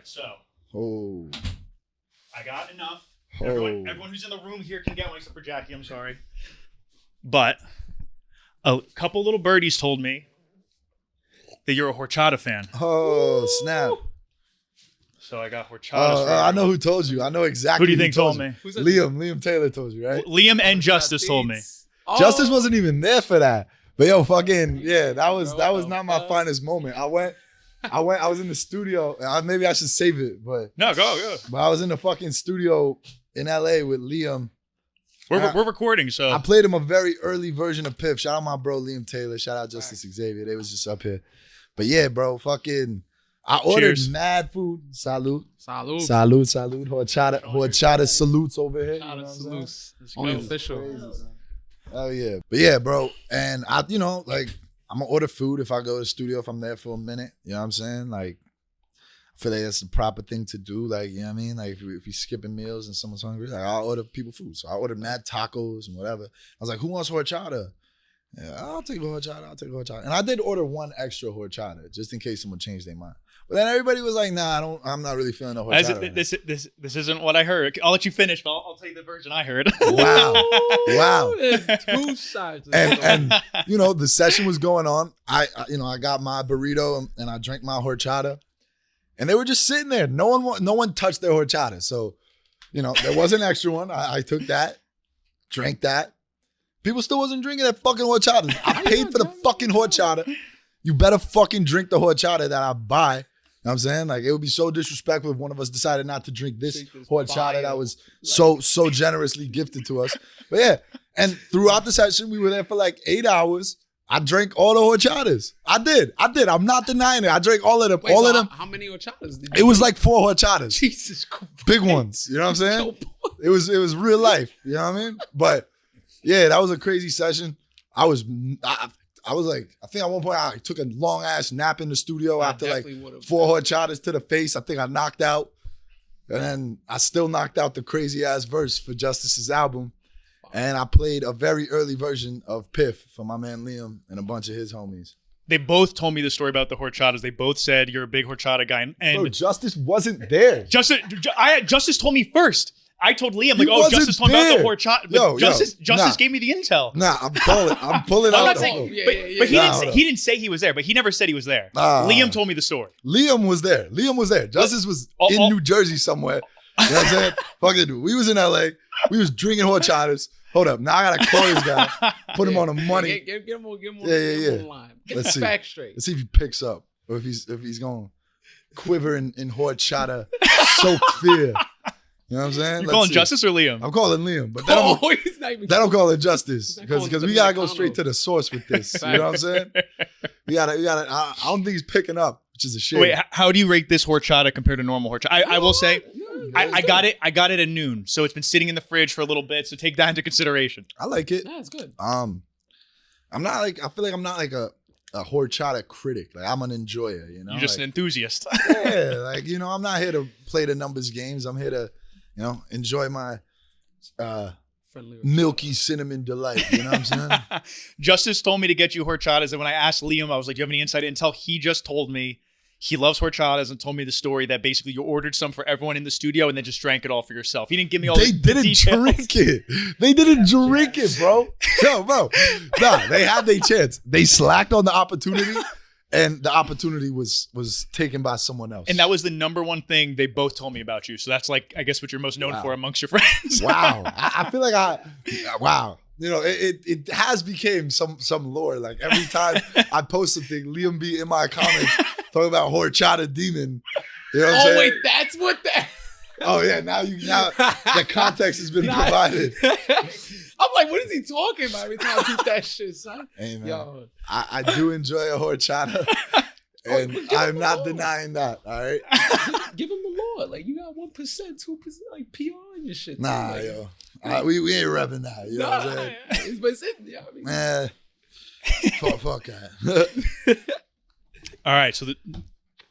so. Oh. I got enough. Oh. Everyone who's in the room here can get one except for Jackie. I'm sorry. But a couple little birdies told me that you're a horchata fan. Oh, snap. So I got horchata. I know who told you. I know exactly who do you think told me? Liam Taylor told you, right? Liam and Justice told me. Justice wasn't even there for that. But yo, fucking, yeah, that was not my finest moment. I was in the studio. Maybe I should save it, but. No, go. But I was in the fucking studio in LA with Liam. We're recording, so. I played him a very early version of PIFF. Shout out my bro, Liam Taylor. Shout out Justice Xavier. They was just up here. But yeah, bro, fucking. I ordered mad food. Salute. Horchata salutes over here. Salutes. Only official. Oh yeah. But yeah, bro. And I'm gonna order food if I go to the studio, if I'm there for a minute. You know what I'm saying? Like, I feel like that's the proper thing to do. Like, you know what I mean? Like if you're skipping meals and someone's hungry, like I'll order people food. So I ordered mad tacos and whatever. I was like, who wants horchata? Yeah, I'll take a horchata. And I did order one extra horchata just in case someone changed their mind. But then everybody was like, nah, I'm not really feeling the horchata. This isn't what I heard. I'll let you finish, but I'll tell you the version I heard. Wow. Two sides. And the session was going on. I got my burrito and I drank my horchata. And they were just sitting there. No one touched their horchata. So, there was an extra one. I took that, drank that. People still wasn't drinking that fucking horchata. I paid for the fucking horchata. You better fucking drink the horchata that I buy. You know what I'm saying? Like, it would be so disrespectful if one of us decided not to drink this horchata that was so generously gifted to us. But yeah, and throughout the session, we were there for like 8 hours. I drank all the horchatas. I did. I'm not denying it. I drank all of them. Wait, how many horchatas did you It was like 4 horchatas. Jesus Christ. Big ones. You know what I'm saying? It was real life. You know what I mean? But yeah, that was a crazy session. I was like, I think at one point I took a long ass nap in the studio after like 4 horchatas to the face. I think I knocked out. And then I still knocked out the crazy ass verse for Justice's album. And I played a very early version of PIFF for my man Liam and a bunch of his homies. They both told me the story about the horchatas. They both said you're a big horchata guy. And bro, Justice wasn't there. Justice told me first. I told Liam, like, Justice told me about the horchata. But Justice gave me the intel. Nah, I'm pulling out. I'm not saying, but he didn't say he was there, but he never said he was there. Liam told me the story. Liam was there. Justice was in New Jersey somewhere. You know what I'm saying? Fuck it, dude. We was in LA. We was drinking horchatas. Hold up. Now I gotta call this guy. Put him on the money. Get him on the line. Get the facts straight. Let's see if he picks up or if he's going to quiver in horchata so clear. You know what I'm saying? You calling Justice or Liam? I'm calling Liam, but that'll call it Justice because we gotta go straight to the source with this. You know what I'm saying? We gotta. I don't think he's picking up, which is a shame. Wait, how do you rate this horchata compared to normal horchata? I will say, I got it at noon, so it's been sitting in the fridge for a little bit. So take that into consideration. I like it. Yeah, it's good. I'm not like. I feel like I'm not like a horchata critic. Like I'm an enjoyer. You know, you're just an enthusiast. Yeah, like I'm not here to play the numbers games. I'm here to. Enjoy my milky cinnamon delight. You know what I'm saying? Justice told me to get you horchatas. And when I asked Liam, I was like, do you have any inside intel? He just told me he loves horchatas and told me the story that basically you ordered some for everyone in the studio and then just drank it all for yourself. He didn't give me all the details. Drink it. They didn't drink it, bro. Yo, bro. Nah, they had their chance. They slacked on the opportunity. And the opportunity was taken by someone else. And that was the number one thing they both told me about you. So that's like, I guess, what you're most known for amongst your friends. Wow. I feel like wow. It has become some lore. Like every time I post something, Liam be in my comments talking about horchata demon. You know what I'm saying? Wait, that's what that. Oh yeah, now the context has been provided. I'm like, what is he talking about every time I keep that shit, son? Hey, man. Yo. I do enjoy a horchata, and I'm not denying that, all right? Give him the Lord. Like, you got 1%, 2%, like, PR and your shit. Nah, like, yo. We ain't repping that, you know what I'm saying? But it's in, you know what I Man, mean? fuck that. All right, so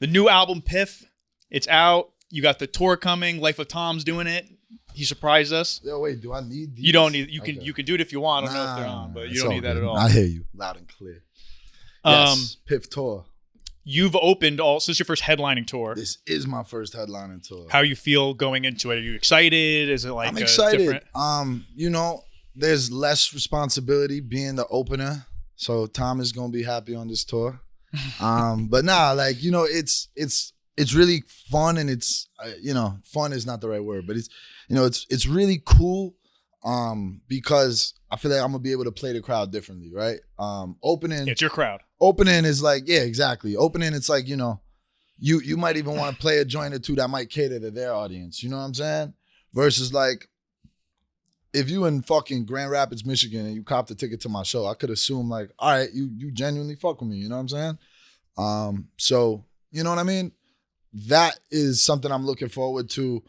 the new album, PIFF, it's out. You got the tour coming. Life of Tom's doing it. He surprised us. Yo, wait, do I need these? You don't need. You can do it if you want. I don't know if they're on, but you don't need that at all. I hear you loud and clear. Yes, PIFF tour. you've opened since your first headlining tour. This is my first headlining tour. How you feel going into it? Are you excited? Is it like I'm excited. Different? You know, there's less responsibility being the opener, so Tom is gonna be happy on this tour. But nah, like, you know, it's really fun, and it's you know, fun is not the right word, but it's, you know, it's really cool. Because I feel like I'm gonna be able to play the crowd differently, right? Opening, it's your crowd. Opening is like, yeah, exactly. Opening, it's like, you know, you might even want to play a joint or two that might cater to their audience. You know what I'm saying? Versus like, if you in fucking Grand Rapids, Michigan, and you copped a ticket to my show, I could assume like, all right, you genuinely fuck with me. You know what I'm saying? So you know what I mean? That is something I'm looking forward to.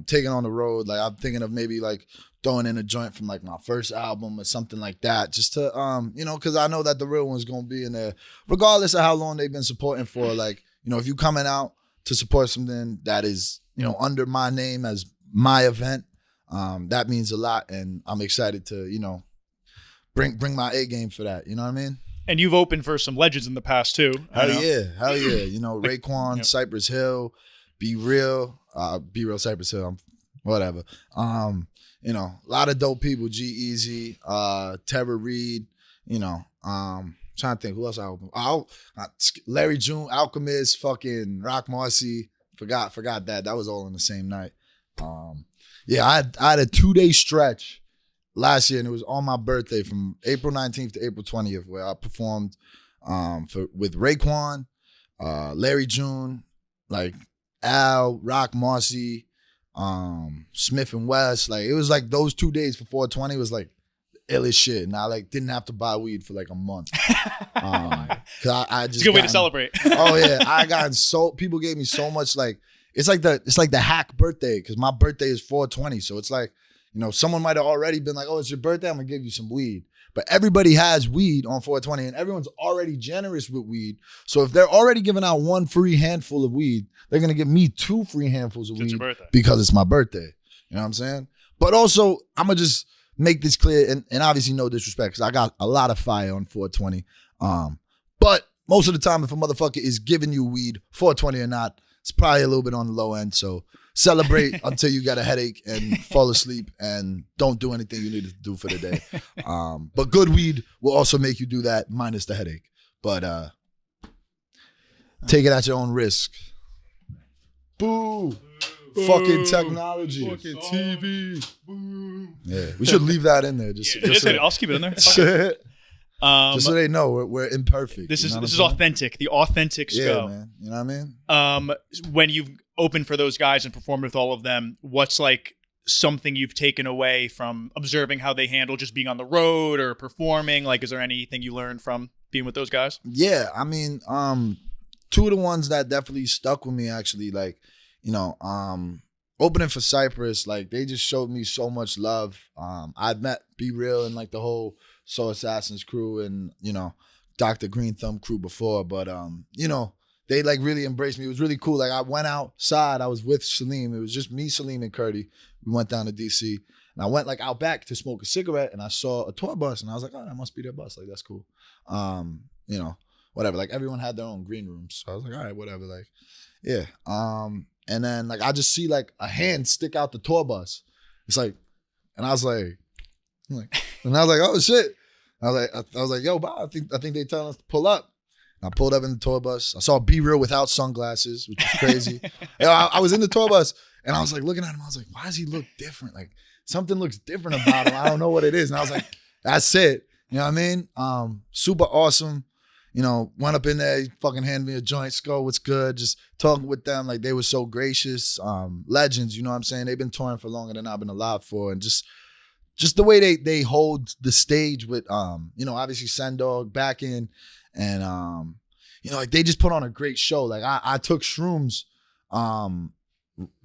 Taking on the road. Like, I'm thinking of maybe like throwing in a joint from like my first album or something like that, just to you know, because I know that the real one's gonna be in there, regardless of how long they've been supporting for. Like, you know, if you coming out to support something that is, you know, under my name as my event, that means a lot, and I'm excited to, you know, bring my A game for that. You know what I mean? And you've opened for some legends in the past too. Hell yeah. You know, Raekwon, yep. Cypress Hill, Be Real, Cypress Hill, whatever. You know, a lot of dope people. G-Eazy, Tara Reid. You know, trying to think who else I opened. Larry June, Alchemist, fucking Rock Marcy. Forgot that. That was all in the same night. Yeah, I had a 2-day stretch last year, and it was on my birthday from April 19th to April 20th, where I performed with Raekwon, Larry June, like Al, Rock Marcy, Smith and West. Like, it was like those 2 days for 420 was like illest shit, and I like didn't have to buy weed for like a month. Cause I just it's a good way to celebrate. Oh yeah, I got people gave me so much, like it's like the hack birthday, because my birthday is 420, so it's like, you know, someone might have already been like, oh, it's your birthday, I'm gonna give you some weed. But everybody has weed on 420, and everyone's already generous with weed. So if they're already giving out one free handful of weed, they're gonna give me 2 free handfuls of weed because it's my birthday. You know what I'm saying? But also, I'm gonna just make this clear, and obviously no disrespect, because I got a lot of fire on 420. But most of the time, if a motherfucker is giving you weed, 420 or not, it's probably a little bit on the low end. So celebrate until you got a headache and fall asleep, and don't do anything you need to do for the day. But good weed will also make you do that, minus the headache. But take it at your own risk. Boo. Fucking technology. Fucking TV. Boo. Yeah, we should leave that in there. Just so, I'll keep it in there. Just so they know we're imperfect. This is authentic. The authentic Sko. Yeah, man. You know what I mean? When you've opened for those guys and performed with all of them, what's like something you've taken away from observing how they handle just being on the road or performing? Like, is there anything you learned from being with those guys? Yeah, I mean, 2 of the ones that definitely stuck with me, actually, like, you know, opening for Cypress, like, they just showed me so much love. I'd met Be Real and like the whole Soul Assassins crew and, you know, Dr. Green Thumb crew before, but you know, they like really embraced me. It was really cool. Like, I went outside, I was with Salim. It was just me, Salim, and Curdy. We went down to DC, and I went like out back to smoke a cigarette, and I saw a tour bus, and I was like, oh, that must be their bus. Like, that's cool. You know, whatever. Like, everyone had their own green rooms, so I was like, all right, whatever. Like, yeah. And then like I just see like a hand stick out the tour bus. It's like, and I was like, oh shit. I was like, yo, Bob, I think they telling us to pull up. And I pulled up in the tour bus. I saw Be Real without sunglasses, which was crazy. I was in the tour bus, and I was like looking at him. I was like, why does he look different? Like, something looks different about him. I don't know what it is. And I was like, that's it. You know what I mean? Super awesome. You know, went up in there, he fucking handed me a joint. Sko, what's good? Just talking with them. Like, they were so gracious. Legends, you know what I'm saying? They've been touring for longer than I've been alive for. And just the way they hold the stage with, you know, obviously Sendog back in. And, you know, like, they just put on a great show. Like, I took shrooms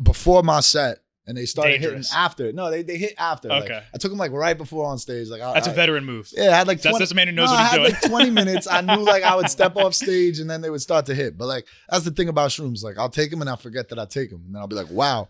before my set and they started Dangerous. hitting after. No, they hit after. Okay. Like, I took them like right before on stage. Like That's a veteran move. Yeah, I had like 20, That's a man who knows what I he's had doing. like 20 minutes. I knew like I would step off stage and then they would start to hit. But like that's the thing about shrooms. Like I'll take them and I'll forget that I take them, and then I'll be like, wow,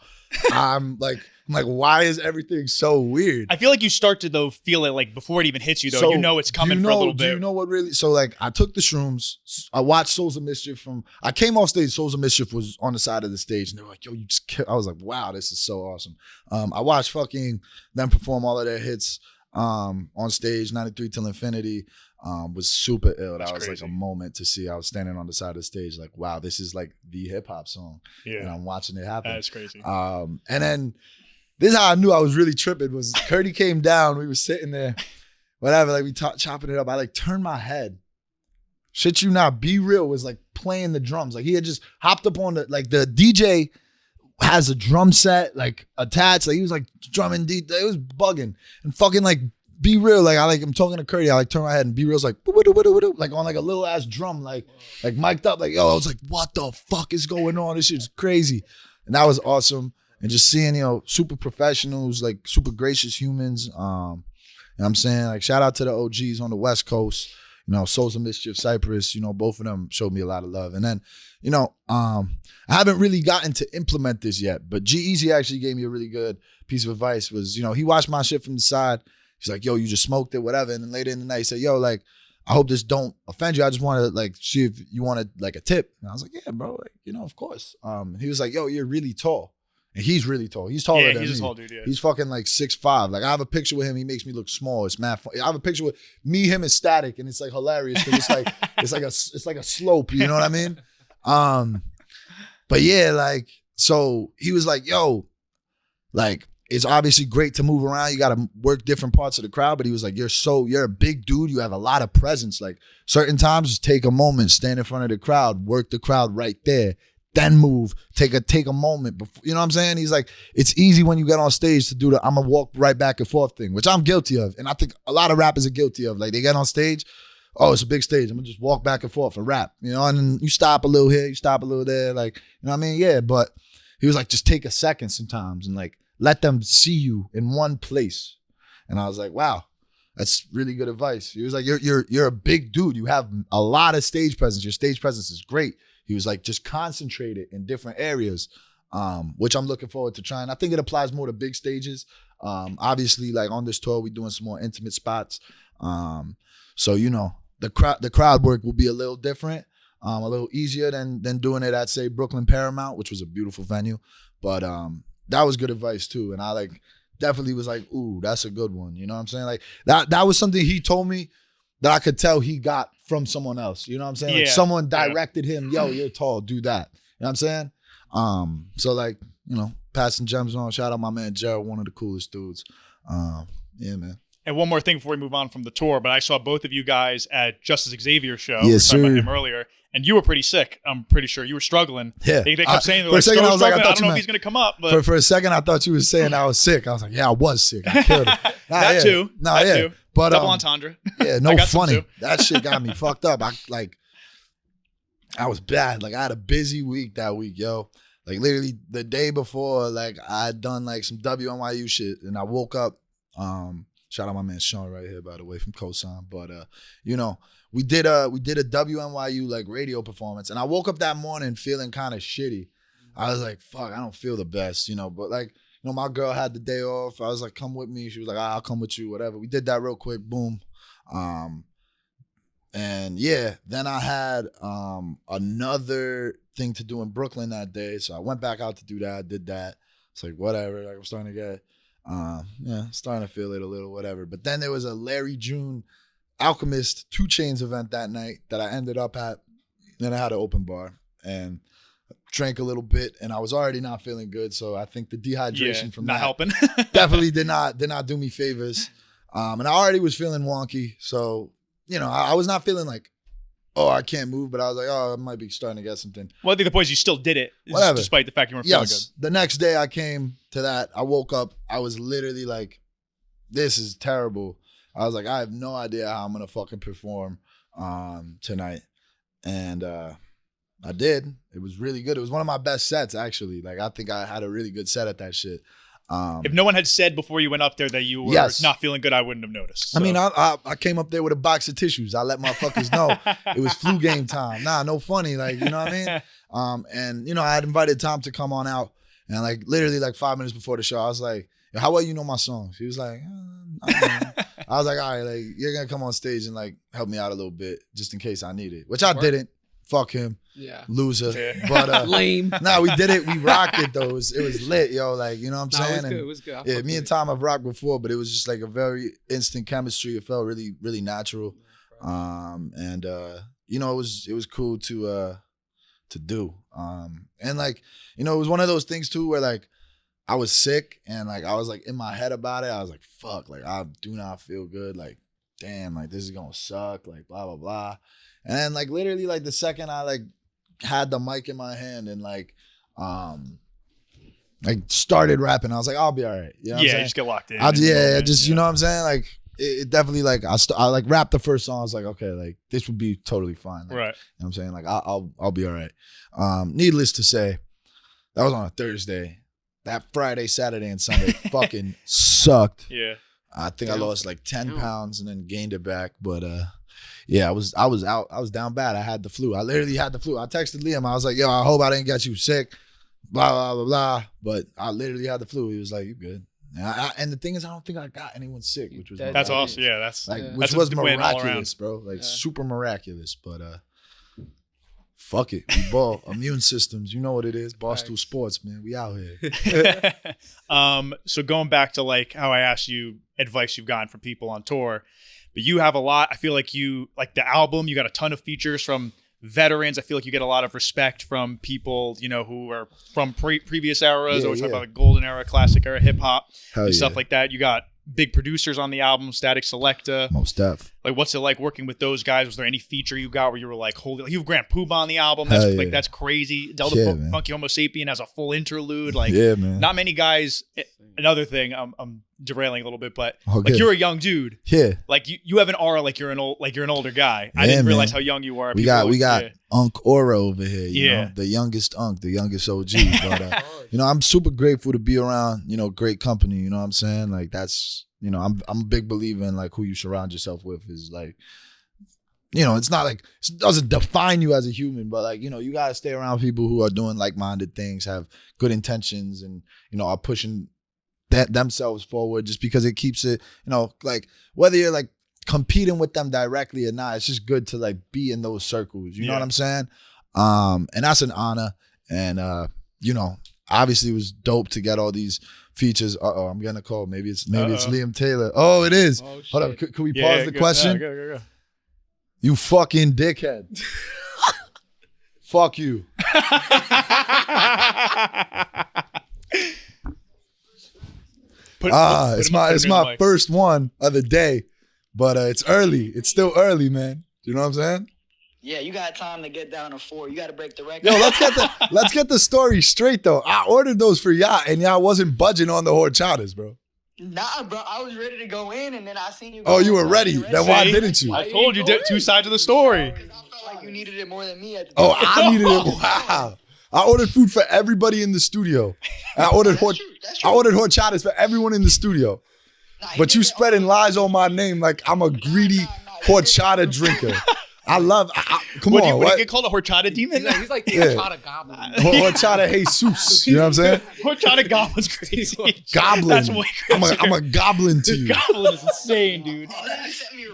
I'm like, why is everything so weird? I feel like you start to though feel it like before it even hits you though. So, You know it's coming for a little bit. Do you know what really? So like I took the shrooms. I watched Souls of Mischief I came off stage. Souls of Mischief was on the side of the stage, and they were like, "Yo, you just killed." I was like, "Wow, this is so awesome." I watched fucking them perform all of their hits on stage. 93 Till Infinity was super ill. That was crazy. like a moment to see. I was standing on the side of the stage, like, "Wow, this is like the hip hop song," and I'm watching it happen. That's crazy. And then. This is how I knew I was really tripping. Was Curdy came down, we were sitting there, whatever, like we chopping it up. I like turned my head. Shit you not, Be Real was like playing the drums. Like he had just hopped up on the DJ has a drum set like attached. Like he was like drumming deep. It was bugging. And fucking like Be Real, like I'm talking to Curdy. I like turn my head and Be Real's like like on like a little ass drum, like mic'd up. Like yo, I was like, what the fuck is going on? This shit's crazy. And that was awesome. And just seeing, super professionals, like super gracious humans. You know what I'm saying? Like shout out to the OGs on the West Coast, Souls of Mischief, Cypress, both of them showed me a lot of love. And then, I haven't really gotten to implement this yet, but G-Eazy actually gave me a really good piece of advice was, he watched my shit from the side. He's like, yo, you just smoked it, whatever. And then later in the night, he said, yo, like, I hope this don't offend you. I just want to like see if you wanted like a tip. And I was like, yeah, bro, like, of course. He was like, yo, you're really tall. And he's really tall. He's taller than me. He's a tall dude, yeah. He's fucking like 6'5". Like I have a picture with him. He makes me look small. It's mad fun. I have a picture with me, him, and Statik, and it's like hilarious because it's like a slope. You know what I mean? But yeah, like so he was like, yo, like it's obviously great to move around. You got to work different parts of the crowd. But he was like, you're a big dude. You have a lot of presence. Like certain times, just take a moment, stand in front of the crowd, work the crowd right there. Then move, take a moment before, you know what I'm saying? He's like, it's easy when you get on stage to do the I'm gonna walk right back and forth thing, which I'm guilty of. And I think a lot of rappers are guilty of. Like they get on stage, oh, it's a big stage. I'm gonna just walk back and forth and rap, and then you stop a little here, you stop a little there. Like, you know what I mean? Yeah, but he was like, just take a second sometimes and like, let them see you in one place. And I was like, wow, that's really good advice. He was like, you're a big dude. You have a lot of stage presence. Your stage presence is great. He was like, just concentrate it in different areas, which I'm looking forward to trying. I think it applies more to big stages. Obviously, like on this tour, we're doing some more intimate spots. So, the crowd work will be a little different, a little easier than doing it at, say, Brooklyn Paramount, which was a beautiful venue. But that was good advice, too. And I, like, definitely was like, ooh, that's a good one. You know what I'm saying? Like, that was something he told me that I could tell he got from someone else. You know what I'm saying? Like someone directed him, yo, you're tall, do that. You know what I'm saying? So like, passing gems on. Shout out my man Gerald, one of the coolest dudes. Yeah, man. And one more thing before we move on from the tour, but I saw both of you guys at Justice Xavier's show. Yes, we were talking sir. about him earlier, and you were pretty sick. I'm pretty sure you were struggling. Yeah. They kept saying, for a second, I was like, I don't know if he's going to come up. But for a second, I thought you were saying I was sick. I was like, yeah, I was sick. I killed it. that too. But double entendre. Yeah, no funny. That shit got me fucked up. I was bad. Like I had a busy week that week, yo. Like literally the day before, like I had done like some WNYU shit, and I woke up. Shout out my man Sean right here, by the way, from Cosign. But we did a WNYU like radio performance, and I woke up that morning feeling kind of shitty. I was like, fuck, I don't feel the best, but like. My girl had the day off. I was like, come with me. She was like, I'll come with you, whatever. We did that real quick. Boom. And yeah, then I had another thing to do in Brooklyn that day. So I went back out to do that, did that. It's like, whatever. Like I'm starting to get, starting to feel it a little, whatever. But then there was a Larry June Alchemist 2 Chainz event that night that I ended up at. Then I had an open bar. And drank a little bit, and I was already not feeling good. So I think the dehydration from not that helping definitely did not do me favors. And I already was feeling wonky. So, I was not feeling like, oh, I can't move, but I was like, oh, I might be starting to get something. Well, I think the point is you still did it, whatever. Despite the fact you weren't feeling good. The next day I came to that, I woke up, I was literally like, this is terrible. I was like, I have no idea how I'm going to fucking perform tonight. And I did. It was really good. It was one of my best sets, actually. Like, I think I had a really good set at that shit. If no one had said before you went up there that you were not feeling good, I wouldn't have noticed. So. I mean, I came up there with a box of tissues. I let motherfuckers know it was flu game time. Nah, no funny. Like, you know what I mean? And, you know, I had invited Tom to come on out. And, like, literally, like, 5 minutes before the show, I was like, how well you know my songs? He was like, I was like, all right, like, you're going to come on stage and, like, help me out a little bit just in case I need it. Which I didn't. Fuck him. Yeah. Loser. Yeah. But lame. Nah, we did it. We rocked it though. It was lit, yo. Like, you know what I'm saying? It was good. Yeah, me and Tom have rocked before, but it was just like a very instant chemistry. It felt really, really natural. And you know, it was cool to do. And like, you know, it was one of those things too where like I was sick and like I was like in my head about it. I was like, fuck, like I do not feel good. Like, damn, like this is gonna suck, like blah, blah, blah. And then like literally like the second I like had the mic in my hand and like started rapping, I was like, I'll be all right. You know what I'm saying? Just get locked in. You know what I'm saying? Like it definitely like I like rapped the first song. I was like, okay, like this would be totally fine. Like, right. You know what I'm saying? Like I'll be all right. Needless to say, that was on a Thursday. That Friday, Saturday, and Sunday fucking sucked. Yeah. I think I lost like 10 pounds and then gained it back. But yeah, I was out. I was down bad. I had the flu. I literally had the flu. I texted Liam. I was like, yo, I hope I didn't get you sick. Blah, blah, blah, blah. But I literally had the flu. He was like, you good. And the thing is, I don't think I got anyone sick, which was that's awesome. Yeah, that's like yeah. which that's was miraculous, bro. Like super miraculous. But fuck it, we ball. Immune systems, you know what it is. Barstool Sports, man. We out here. So going back to like how I asked you advice you've gotten from people on tour, but you have a lot. I feel like you like the album. You got a ton of features from veterans. I feel like you get a lot of respect from people, you know, who are from previous eras. Always talk about the golden era, classic era hip hop, and stuff like that. You got big producers on the album, Statik Selektah. Most def. Like, what's it like working with those guys? Was there any feature you got where you were like, holy, you have Grant Poobah on the album? That's like that's crazy. Delta Funky Homo Sapien has a full interlude. Like, man. Not many guys. Another thing, I'm derailing a little bit, but like you're a young dude. Yeah. Like you have an aura like you're an older guy. I didn't realize how young you are. We got Unc Aura over here. You know, the youngest Unc, the youngest OG. But you know, I'm super grateful to be around, you know, great company. You know what I'm saying? Like that's, you know, I'm a big believer in like who you surround yourself with is like, you know, it's not like it doesn't define you as a human, but like, you know, you gotta stay around people who are doing like-minded things, have good intentions, and you know, are pushing themselves forward, just because it keeps it, you know, like whether you're like competing with them directly or not, it's just good to like be in those circles. You know what I'm saying? And that's an honor. And you know, obviously it was dope to get all these features. I'm getting a call. Maybe it's Liam Taylor. Oh, it is. Oh, hold up. Can we pause the question? Go. You fucking dickhead. Fuck you. It's my first one of the day, but it's early. It's still early, man. You know what I'm saying? Yeah, you got time to get down to 4. You got to break the record. Yo, let's get the story straight though. I ordered those for y'all, and y'all wasn't budging on the horchatas, bro. Nah, bro, I was ready to go in, and then I seen you. Oh, you were ready. Then why didn't you? I told you two sides of the story. Because I felt like you needed it more than me at the time. I needed it. Wow. I ordered food for everybody in the studio. I ordered horchatas for everyone in the studio. But you spreading lies on my name like I'm a greedy horchata drinker. Come on. What do you get called, a horchata demon? He's like the horchata goblin. Horchata Jesus. You know what I'm saying? Horchata goblin's crazy. Goblin. That's way crazy. I'm a goblin to you. Goblin is insane, dude.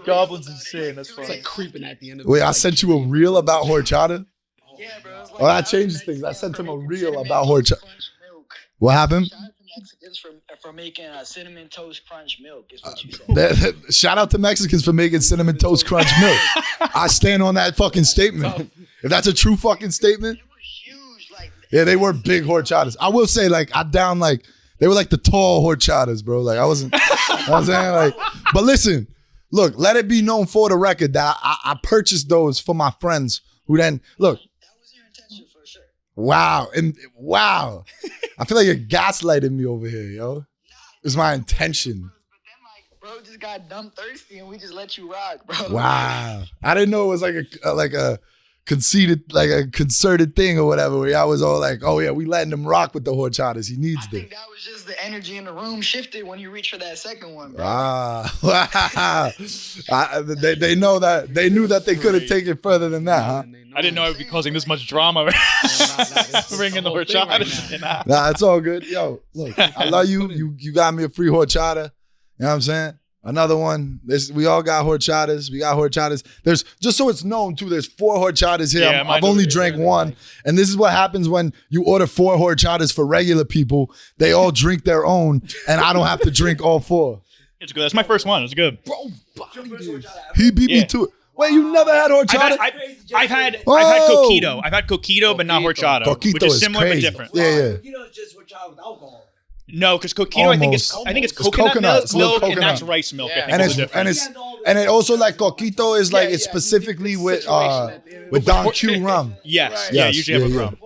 Goblin's insane. That's funny. It's like creeping at the end of the Wait, I sent you a reel about horchata? Yeah, bro. Oh, that changes things. I sent him a reel about horchata. What happened? Shout out to Mexicans for making cinnamon toast crunch milk, is what you said. Shout out to Mexicans for making cinnamon toast crunch milk. I stand on that fucking statement. If that's a true fucking statement. It was huge. Like, yeah, they were big horchatas. I will say, like, they were like the tall horchatas, bro. Like, I wasn't, you know what I'm saying? Like, but listen, look, let it be known for the record that I purchased those for my friends who then, look. Wow. I feel like you're gaslighting me over here, yo. It's my intention. But then, bro just got dumb thirsty and we just let you rock, bro. Wow. I didn't know it was like a conceited, like a concerted thing or whatever, where y'all was all like, oh yeah, we letting him rock with the horchatas. He needs I this. think that was just the energy in the room shifted when you reached for that second one, bro. They know that. They knew that they could have taken it further than that, huh? I didn't know it would be causing this much drama. Bringing the horchata. Nah, it's all good. Yo, look, I love you. You got me a free horchata. You know what I'm saying? Another one. We all got horchatas. We got horchatas. There's, just so it's known too, there's 4 horchatas here. Yeah, I've only drank one. And this is what happens when you order 4 horchatas for regular people. They all drink their own, and I don't have to drink all 4. It's good. That's my first one. It's good. Bro, He beat me to it. Wait, you never had horchata? I've had coquito. I've had coquito, but not horchata. Coquito which is is similar crazy. but different. Yeah. Coquito is just horchata with alcohol. No, because coquito, I think it's It's coconut coconut. It's milk, coconut. and that's rice milk. Yeah. I think And it also like coquito is like it's specifically with Don Q rum. Yes. Yes, Yeah, usually have yeah, a rum.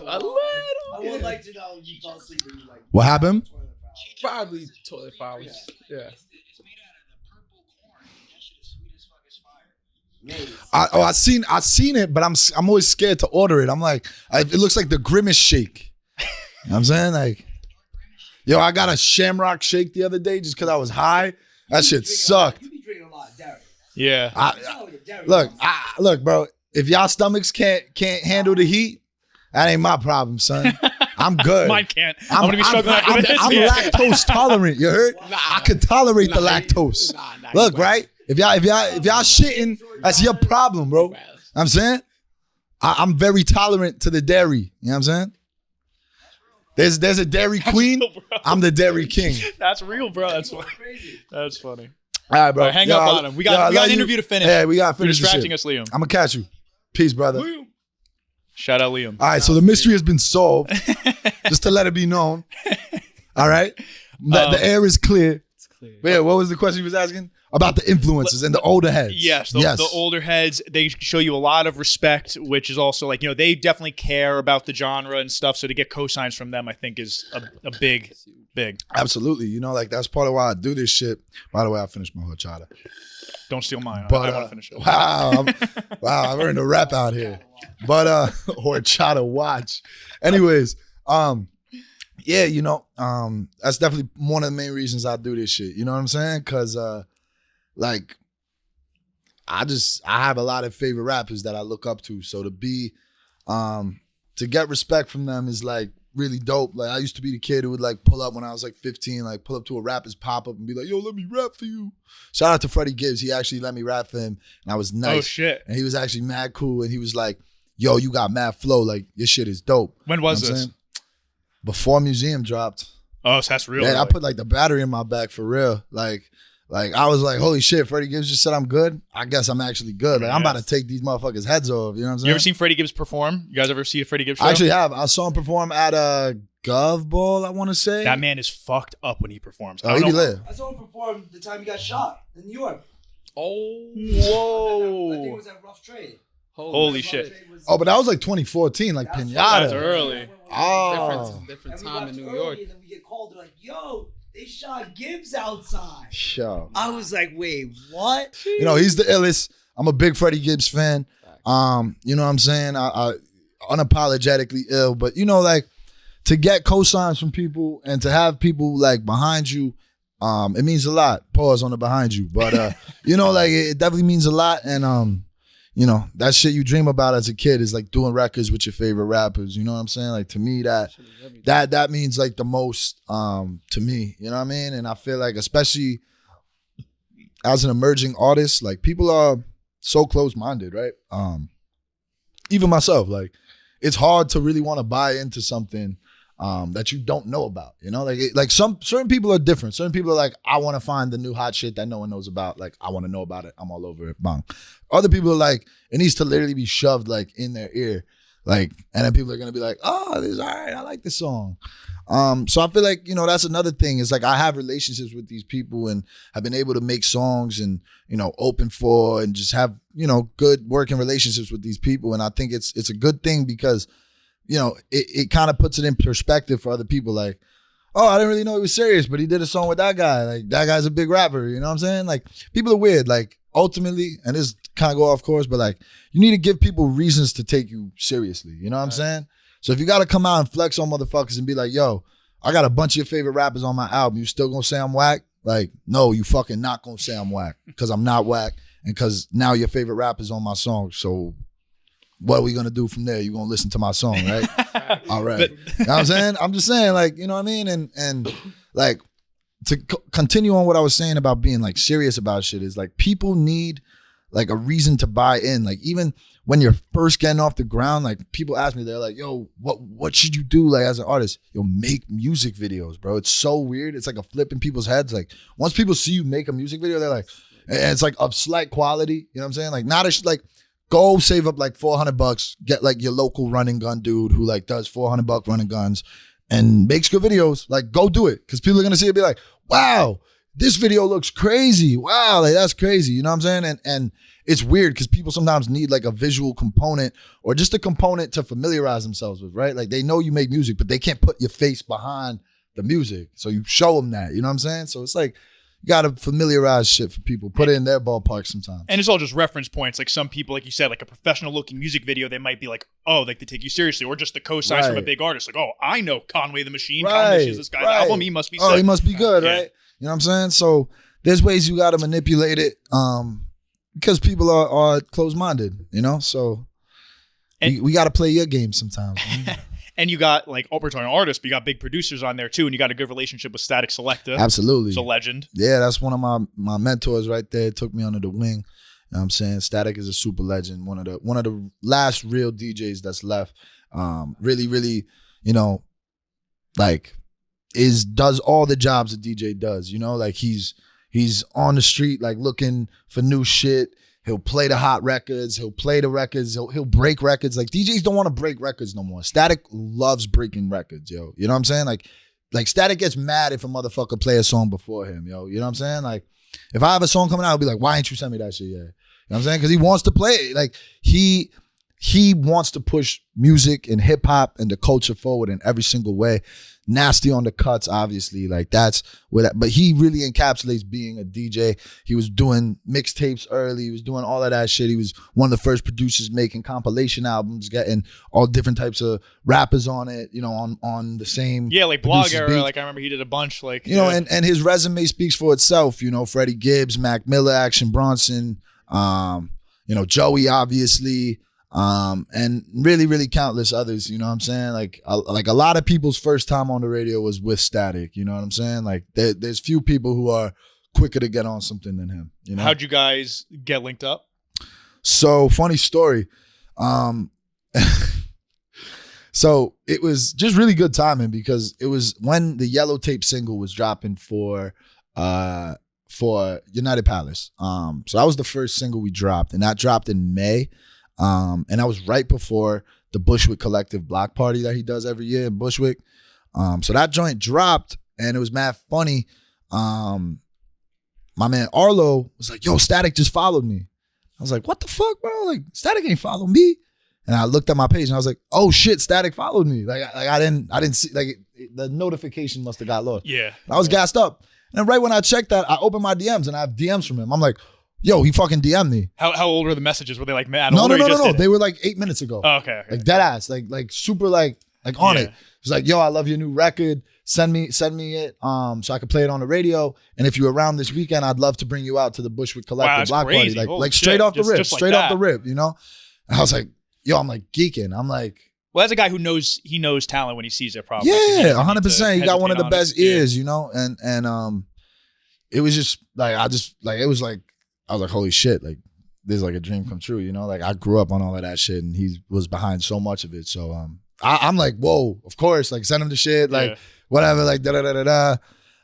a little. I would like to know you fell asleep and you like. What happened? Probably toilet flowers. Yeah. It's made out of the purple corn. That shit is sweet as fuck as fire. I seen it, but I'm always scared to order it. I'm like, it looks like the Grimace shake. You know what I'm saying? Like, yo, I got a Shamrock shake the other day just because I was high. That shit sucked. You be drinking a lot of Derek. Yeah. Look, bro. If y'all stomachs can't handle the heat, that ain't my problem, son. I'm good. Mine can't. I'm gonna be struggling after this. I'm Yeah. lactose tolerant. You heard? I could tolerate the lactose. Look, right? If y'all shitting, that's your problem, bro. I'm saying, I'm very tolerant to the dairy. You know what I'm saying? There's a dairy queen. real, bro. I'm the dairy king. That's real, bro. That's funny. That's funny. All right, bro. All right, hang up on him. We got an interview to finish. Yeah, we got to You're finish this distracting shit. us, Liam. I'm gonna catch you. Peace, brother. Shout out Liam. All right, so the mystery has been solved. Just to let it be known. All right, the air is clear. It's clear. Yeah, what was the question he was asking? About the influences and the older heads. Yes, the older heads, they show you a lot of respect, which is also like, they definitely care about the genre and stuff. So to get cosigns from them, I think is a big. Absolutely. Like that's part of why I do this shit. By the way, I finished my horchata. Don't steal mine. But, I want to finish it. Wow, I've earned a rap out here. But horchata watch. Anyways, yeah, that's definitely one of the main reasons I do this shit. You know what I'm saying? Because like I have a lot of favorite rappers that I look up to. So to get respect from them is like really dope. Like I used to be the kid who would like pull up when I was like 15, like pull up to a rapper's pop up and be like, yo, let me rap for you. Shout out to Freddie Gibbs. He actually let me rap for him. And I was nice. Oh shit. And he was actually mad cool. And he was like, yo, you got mad flow. Like your shit is dope. When was You know what I'm this? saying? Before Museum dropped. Oh, so that's real. Yeah, I early. put like the battery in my back for real. Like I was like, holy shit, Freddie Gibbs just said I'm good. I guess I'm actually good. Like I'm about to take these motherfuckers' heads off. You know what I'm saying? You ever seen Freddie Gibbs perform? You guys ever see a Freddie Gibbs show? I actually have. I saw him perform at a Gov Ball, I want to say. That man is fucked up when he performs. Oh, he be lit. I saw him perform the time he got shot in New York. Oh, I think it whoa. was at Rough Trade. Holy shit. Oh, but that was like 2014, like That's Pinata. That's early. Oh. different And we time left in New early, York. and then we get called. They're like, yo, they shot Gibbs outside. Sure. I was like, wait, what? He's the illest. I'm a big Freddie Gibbs fan. You know what I'm saying? I unapologetically ill, but like to get cosigns from people and to have people like behind you, it means a lot. Pause on the behind you, but like it definitely means a lot. And that shit you dream about as a kid is like doing records with your favorite rappers. You know what I'm saying? Like to me, that means like the most to me. You know what I mean? And I feel like especially as an emerging artist, like people are so close-minded, right? Even myself, like it's hard to really want to buy into something that you don't know about, like some certain people are different. Certain people are like, I want to find the new hot shit that no one knows about. Like I want to know about it. I'm all over it. Bang. Other people are like, it needs to literally be shoved like in their ear. Like, and then people are going to be like, oh, this is all right. I like this song. So I feel like, that's another thing is like, I have relationships with these people and have been able to make songs and, open for and just have, good working relationships with these people. And I think it's a good thing because, it kind of puts it in perspective for other people. Like, oh, I didn't really know he was serious, but he did a song with that guy. Like that guy's a big rapper. You know what I'm saying? Like people are weird. Like ultimately, and this kind of go off course, but like you need to give people reasons to take you seriously. You know what I'm saying? So if you got to come out and flex on motherfuckers and be like, yo, I got a bunch of your favorite rappers on my album, you still gonna say I'm whack? Like, no, you fucking not gonna say I'm whack because I'm not whack and because now your favorite rapper's on my song. So what are we gonna do from there? You gonna listen to my song, right? All right. You know what I'm saying? I'm just saying, like, you know what I mean? And like, to continue on what I was saying about being like serious about shit is like people need like a reason to buy in. Like even when you're first getting off the ground, like people ask me, they're like, yo, what should you do like as an artist? Yo, make music videos, bro. It's so weird. It's like a flip in people's heads. Like once people see you make a music video, they're like, and it's like of slight quality. You know what I'm saying? Like not a like go save up like $400, get like your local running gun dude who like does $400 running guns and makes good videos. Like go do it. Cause people are gonna see it and be like, wow, this video looks crazy. Wow, like that's crazy. You know what I'm saying? And it's weird because people sometimes need like a visual component or just a component to familiarize themselves with, right? Like they know you make music, but they can't put your face behind the music. So you show them that, you know what I'm saying? So it's like, you gotta familiarize shit for people, put it in their ballpark sometimes. And it's all just reference points. Like some people, like you said, like a professional looking music video, they might be like, oh, like they take you seriously, or just the co-signs from a big artist. Like, oh, I know Conway the Machine. Conway is this guy's album. He must be sick. Oh, he must be good, right? You know what I'm saying? So there's ways you gotta manipulate it because people are closed-minded, you know? So we gotta play your game sometimes. And you got like, we're talking artists, but you got big producers on there too, and you got a good relationship with Statik Selektah. Absolutely. He's a legend. Yeah, that's one of my mentors right there. Took me under the wing. You know what I'm saying? Statik is a super legend. One of the last real DJs that's left. Really, really, you know, like does all the jobs a DJ does, you know? Like he's on the street like looking for new shit. He'll play the hot records. He'll play the records. He'll break records. Like DJs don't want to break records no more. Statik loves breaking records, yo. You know what I'm saying? Like Statik gets mad if a motherfucker play a song before him, yo. You know what I'm saying? Like if I have a song coming out, I'll be like, why ain't you send me that shit yet? You know what I'm saying? Because he wants to play it. Like he wants to push music and hip hop and the culture forward in every single way. Nasty on the cuts, obviously. Like that's where that, but he really encapsulates being a DJ. He was doing mixtapes early. He was doing all of that shit. He was one of the first producers making compilation albums, getting all different types of rappers on it, you know, on the same. Yeah, like Blog Era. Like I remember he did a bunch, like, you know, and his resume speaks for itself, you know, Freddie Gibbs, Mac Miller, Action Bronson, you know, Joey, obviously. And really, really countless others, you know what I'm saying? Like a lot of people's first time on the radio was with Statik, you know what I'm saying? Like there's few people who are quicker to get on something than him, you know? How'd you guys get linked up? So funny story. So it was just really good timing because it was when the Yellow Tape single was dropping for United Palace. So that was the first single we dropped, and that dropped in May. And that was right before the Bushwick Collective block party that he does every year in Bushwick. So that joint dropped, and it was mad funny. My man Arlo was like, yo, Statik just followed me. I was like, what the fuck, bro? Like, Statik ain't follow me. And I looked at my page and I was like, oh shit, Statik followed me. Like I didn't see, like the notification must have got lost. Yeah. I was gassed up. And right when I checked that, I opened my DMs and I have DMs from him. I'm like, yo, he fucking DM'd me. How old were the messages? Were they like mad? No. They were like 8 minutes ago. Oh, okay. Like dead ass. Like super like on it. He's like, yo, I love your new record. Send me it so I can play it on the radio. And if you're around this weekend, I'd love to bring you out to the Bushwick Collective block crazy. party. Holy Like straight off the shit. rip. Just like Straight that. off the rip, you know? And I was like, yo, I'm like geeking. I'm like, well, as a guy who knows talent when he sees it, probably. yeah, 100%. He got one of the best ears, yeah. you know? And it was just like I was like, holy shit, like this is like a dream come true, you know? Like I grew up on all of that shit and he was behind so much of it. So I'm like, whoa, of course, like send him the shit, like whatever, like da-da-da-da-da.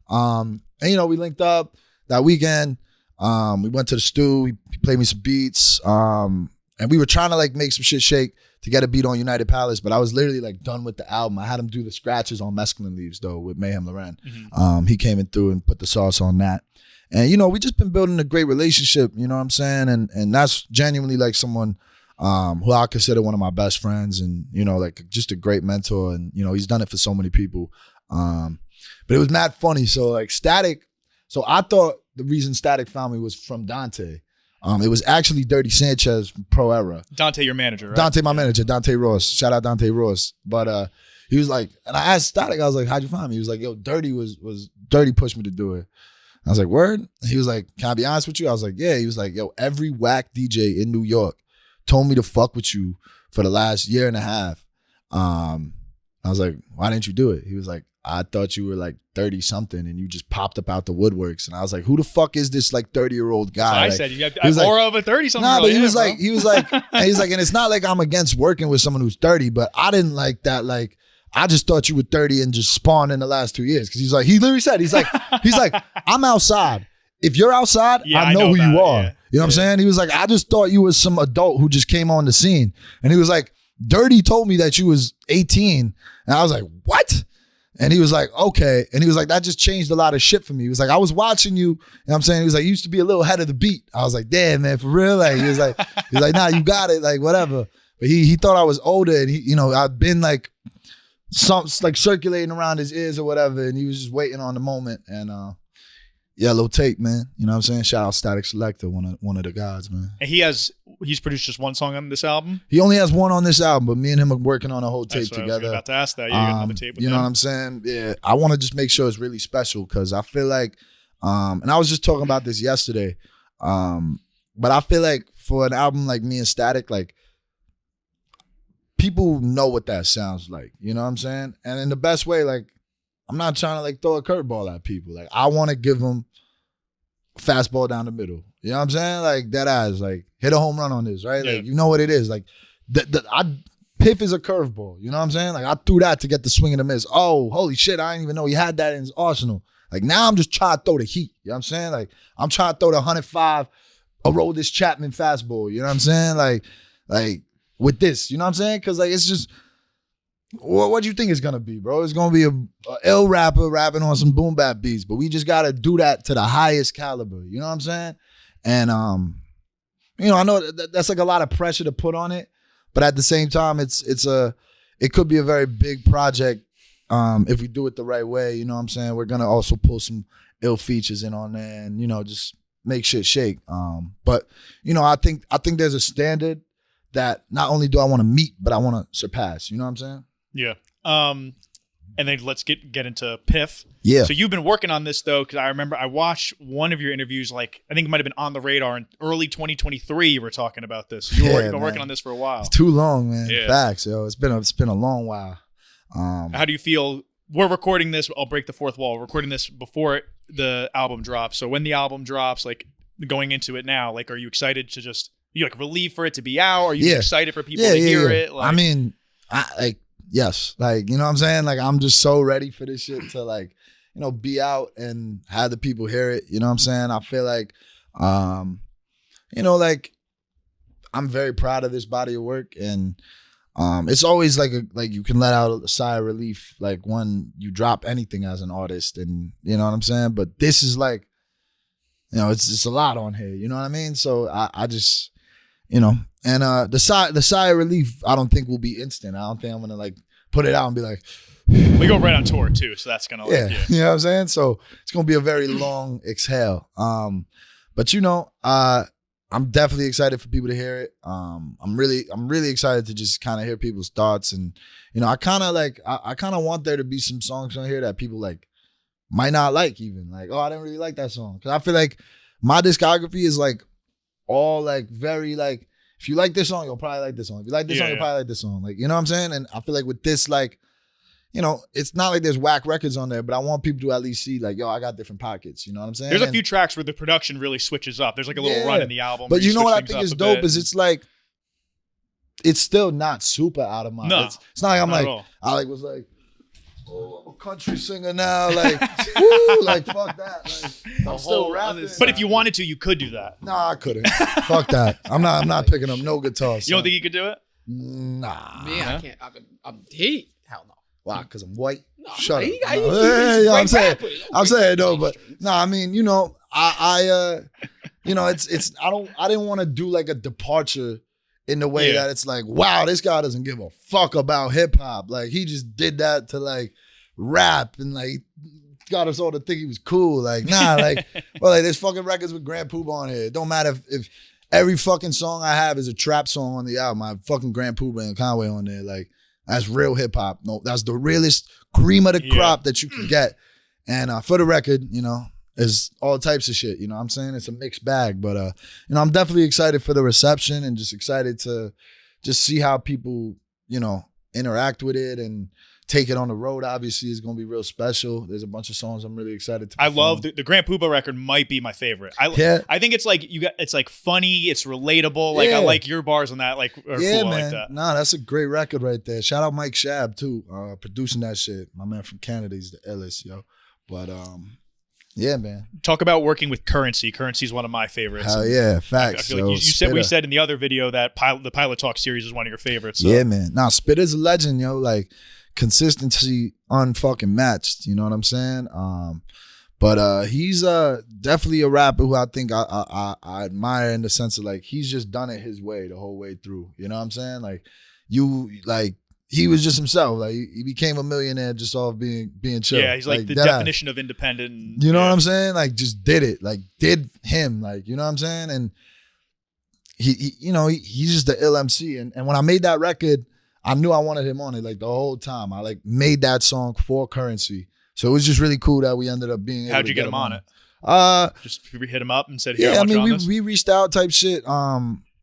And you know, we linked up that weekend. We went to the stew, he played me some beats. And we were trying to like make some shit shake to get a beat on United Palace, but I was literally like done with the album. I had him do the scratches on Mescaline Leaves though with Mayhem Loren. Mm-hmm. He came in through and put the sauce on that. And you know, we just been building a great relationship, you know what I'm saying? And that's genuinely like someone who I consider one of my best friends and, you know, like just a great mentor. And, you know, he's done it for so many people. But it was mad funny. So like Statik, so I thought the reason Statik found me was from Dante. It was actually Dirty Sanchez from Pro Era. Dante, your manager, right? Dante, my manager, Dante Ross. Shout out Dante Ross. But he was like, and I asked Statik, I was like, how'd you find me? He was like, yo, Dirty Dirty pushed me to do it. I was like, word? He was like, can I be honest with you? I was like, yeah. He was like, yo, every whack DJ in New York told me to fuck with you for the last year and a half. I was like, why didn't you do it? He was like, I thought you were like 30 something and you just popped up out the woodworks. And I was like, who the fuck is this like 30-year-old guy? So I like, said, you have aura of a 30 something. Nah, but he was like, and it's not like I'm against working with someone who's 30, but I didn't like that. Like, I just thought you were 30 and just spawned in the last 2 years. Cause he's like, he literally said, he's like, I'm outside. If you're outside, I know who you are. It, you know what I'm saying? He was like, I just thought you was some adult who just came on the scene. And he was like, Dirty told me that you was 18. And I was like, what? And he was like, okay. And he was like, that just changed a lot of shit for me. He was like, I was watching you. You know what I'm saying? He was like, you used to be a little ahead of the beat. I was like, damn, man, for real? Like, he was like, nah, you got it. Like, whatever. But he thought I was older. And he, you know, I'd been like, like circulating around his ears or whatever. And he was just waiting on the moment. And Yellow Tape, man. You know what I'm saying? Shout out Statik Selektah, one of the guys, man. And he's produced just one song on this album? He only has one on this album, but me and him are working on a whole tape together. I was about to ask that. You got another tape with You know what I'm saying? Yeah. I want to just make sure it's really special because I feel like, and I was just talking about this yesterday, but I feel like for an album like me and Statik, like, people know what that sounds like. You know what I'm saying? And in the best way, like, I'm not trying to like throw a curveball at people. Like, I want to give them fastball down the middle. You know what I'm saying? Like, dead eyes, like, hit a home run on this, right? Yeah. Like, you know what it is. Like, PIFF is a curveball. You know what I'm saying? Like, I threw that to get the swing and the miss. Oh, holy shit, I didn't even know he had that in his arsenal. Like, now I'm just trying to throw the heat. You know what I'm saying? Like, I'm trying to throw the 105 Aroldis Chapman fastball. You know what I'm saying? Like with this, you know what I'm saying? Because, like, it's just, what do you think it's going to be, bro? It's going to be a ill rapper rapping on some boom bap beats, but we just got to do that to the highest caliber. You know what I'm saying? And, you know, I know that's like a lot of pressure to put on it, but at the same time, it could be a very big project if we do it the right way. You know what I'm saying? We're going to also pull some ill features in on there and, you know, just make shit shake. But, you know, I think there's a standard that not only do I want to meet, but I want to surpass. You know what I'm saying? Yeah. And then let's get into PIFF. Yeah. So you've been working on this though, because I remember I watched one of your interviews. Like, I think it might have been On the Radar in early 2023. You were talking about this. You've been working on this for a while. It's too long, man. Yeah. Facts, yo. It's been a long while. How do you feel? We're recording this. I'll break the fourth wall. We're recording this before the album drops. So when the album drops, like going into it now, like, are you excited to just you like relieved for it to be out? Are you excited for people to hear it? Like, I mean, yes, like, you know what I'm saying? Like, I'm just so ready for this shit to, like, you know, be out and have the people hear it. You know what I'm saying? I feel like, you know, like, I'm very proud of this body of work. And it's always like you can let out a sigh of relief, like when you drop anything as an artist, and you know what I'm saying? But this is like, you know, it's a lot on here. You know what I mean? So I just, you know, and the sigh of relief, I don't think will be instant. I don't think I'm gonna like put it out and be like, we go right on tour too, so that's gonna yeah, you know what I'm saying? So it's gonna be a very long exhale. But you know, I'm definitely excited for people to hear it. I'm really excited to just kind of hear people's thoughts, and you know, I kind of want there to be some songs on here that people like might not like, even like, oh, I didn't really like that song, because I feel like my discography is like all like very like, if you like this song, you'll probably like this song. If you like this song, you'll probably like this song. Like, you know what I'm saying? And I feel like with this, like, you know, it's not like there's whack records on there, but I want people to at least see like, yo, I got different pockets. You know what I'm saying? There's a few tracks where the production really switches up. There's like a little run in the album. But you know what I think is dope is it's like, it's still not super out of my. No, it's not like I'm like, I like was like, oh, I'm a country singer now. Like, woo, like fuck that. Like, I'm still rapping. But if you wanted to, you could do that. Nah, I couldn't. Fuck that. I'm not picking up no guitars. You don't think you could do it? Nah. Man, I can't. I'm hate. Hell no. Why? Because I'm white? No, Shut up. I'm saying though, but no, I mean, you know, I you know, it's I didn't want to do like a departure in the way that it's like, wow, this guy doesn't give a fuck about hip hop. Like, he just did that to like rap and like got us all to think he was cool. Like, nah, like, well, like there's fucking records with Grand Poobah on here. It don't matter if every fucking song I have is a trap song on the album. I have fucking Grand Poobah and Conway on there. Like, that's real hip hop. No, that's the realest cream of the crop that you can get. And for the record, you know, there's all types of shit. You know what I'm saying? It's a mixed bag. But, you know, I'm definitely excited for the reception and just excited to just see how people, you know, interact with it and take it on the road. Obviously, is going to be real special. There's a bunch of songs I'm really excited to perform. I love the Grand Poobah record. Might be my favorite. I think it's like it's like funny. It's relatable. Like I like your bars on that. Like are cool. Man. I like that. Nah, that's a great record right there. Shout out Mike Shab too, producing that shit. My man from Canada, he's the illest, yo. But yeah, man. Talk about working with Currency. Currency is one of my favorites. Hell yeah, facts. I feel like you said in the other video that the Pilot Talk series is one of your favorites. So. Yeah, man. Nah, Spitter's a legend, yo. Like consistency unfucking matched. You know what I'm saying? But he's definitely a rapper who I think I admire in the sense of like he's just done it his way the whole way through. You know what I'm saying? Like he was just himself. Like he became a millionaire just off being chill. Yeah, he's like the definition of independent. You know what I'm saying? Like just did it. Like did him. Like you know what I'm saying? And he you know he's just the ill MC. And when I made that record, I knew I wanted him on it like the whole time. I like made that song for Currency. So it was just really cool that we ended up being able How'd you to get him on it? Just hit him up and said, "Here, yeah, I want you on mean, this?" we reached out type shit.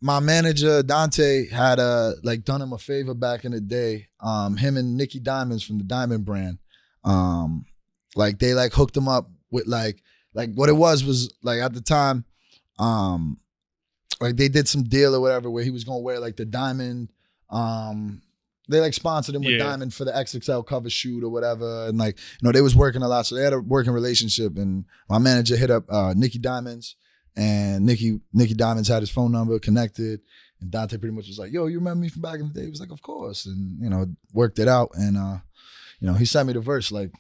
My manager Dante had like done him a favor back in the day. Him and Nicky Diamonds from the Diamond brand. Like they like hooked him up with like what it was like at the time, like they did some deal or whatever where he was gonna wear like the diamond. They like sponsored him with Diamond for the XXL cover shoot or whatever. And like, you know, they was working a lot. So they had a working relationship. And my manager hit up Nicky Diamonds, and Nicky Diamonds had his phone number connected. And Dante pretty much was like, yo, you remember me from back in the day? He was like, of course. And, you know, worked it out. And, you know, he sent me the verse like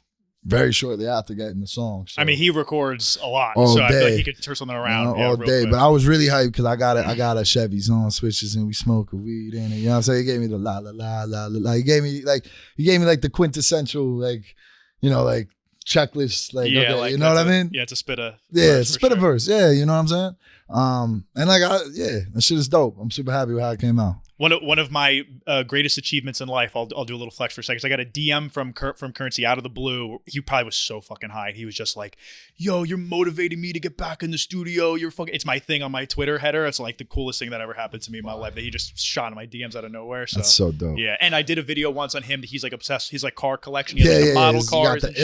very shortly after getting the song. So. I mean, he records a lot, all so I feel day. like he could turn something around all real day. quick. But I was really hyped because I got a Chevy on switches and we smoke a weed in it. You know what I'm saying? He gave me the la la la la la. He gave me like the quintessential like, you know, like checklist. Like, okay, like you know what I mean? Yeah, it's a spit of it's a spit of verse. Yeah, you know what I'm saying? And like that shit is dope. I'm super happy with how it came out. One of my greatest achievements in life. I'll do a little flex for a second. I got a DM from Currency out of the blue. He probably was so fucking high. He was just like, "Yo, you're motivating me to get back in the studio. You're fucking." It's my thing on my Twitter header. It's like the coolest thing that ever happened to me in my life. That he just shot in my DMs out of nowhere. So that's so dope. Yeah, and I did a video once on him. He's like obsessed. He's like car collection. He has like model cars. He got the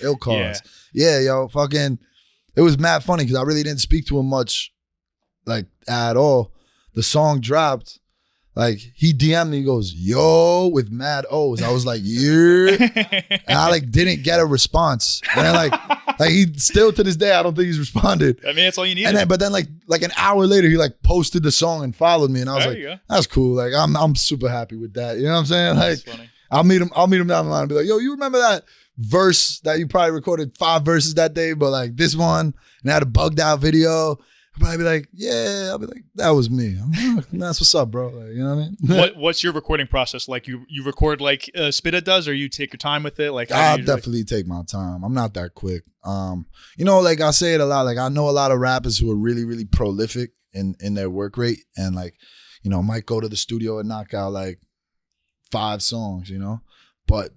ill cars. Yeah, yo, fucking. It was mad funny because I really didn't speak to him much, like at all. The song dropped. Like he DM'd me, he goes, "Yo," with mad O's. I was like, "Yeah," and I like didn't get a response. And then like he still to this day, I don't think he's responded. I mean, that's all you need. And then, but then like an hour later, he like posted the song and followed me, and I was like, "That's cool." Like I'm super happy with that. You know what I'm saying? Like that's funny. I'll meet him down the line and be like, "Yo, you remember that verse that you probably recorded 5 verses that day, but like this one and I had a bugged out video." He'll probably be like, yeah. I'll be like, that was me. That's what's up, bro. Like, you know what I mean? What's your recording process like? You record like Spitta does, or you take your time with it? Like I'll definitely take my time. I'm not that quick. You know, like I say it a lot. Like I know a lot of rappers who are really, really prolific in their work rate, and like, you know, might go to the studio and knock out like 5 songs. You know, but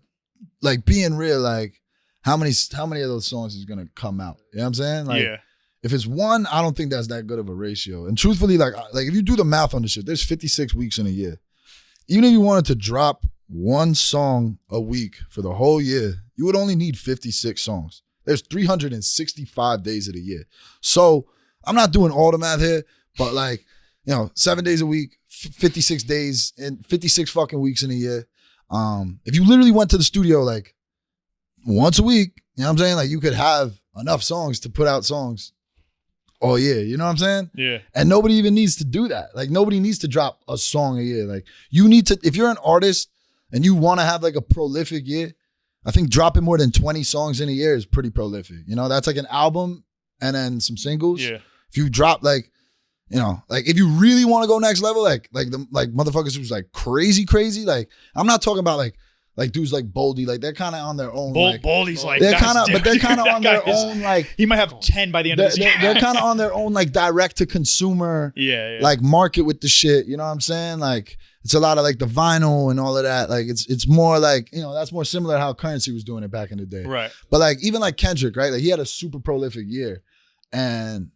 like being real, like how many of those songs is gonna come out? You know what I'm saying? Like, yeah. If it's 1, I don't think that's that good of a ratio. And truthfully, like if you do the math on this shit, there's 56 weeks in a year. Even if you wanted to drop 1 song a week for the whole year, you would only need 56 songs. There's 365 days of the year. So I'm not doing all the math here, but like, you know, 7 days a week, 56 days and 56 fucking weeks in a year. If you literally went to the studio like once a week, you know what I'm saying? Like you could have enough songs to put out songs. Oh yeah, you know what I'm saying? Yeah. And nobody even needs to do that. Like nobody needs to drop a song a year. Like you need to, if you're an artist and you want to have like a prolific year, I think dropping more than 20 songs in a year is pretty prolific. You know, that's like an album and then some singles. Yeah. If you drop like, you know, like if you really want to go next level, like motherfuckers who's like crazy, like I'm not talking about like like dudes like Boldy, like they're kind of on their own. Boldy's like they're kind of, but they're kind of on their is- own. Like he might have 10 by the end of this year. they're kind of on their own, like direct to consumer, like market with the shit. You know what I'm saying? Like it's a lot of like the vinyl and all of that. Like it's more like, you know, that's more similar to how Currency was doing it back in the day. Right. But like even like Kendrick, right? Like he had a super prolific year, and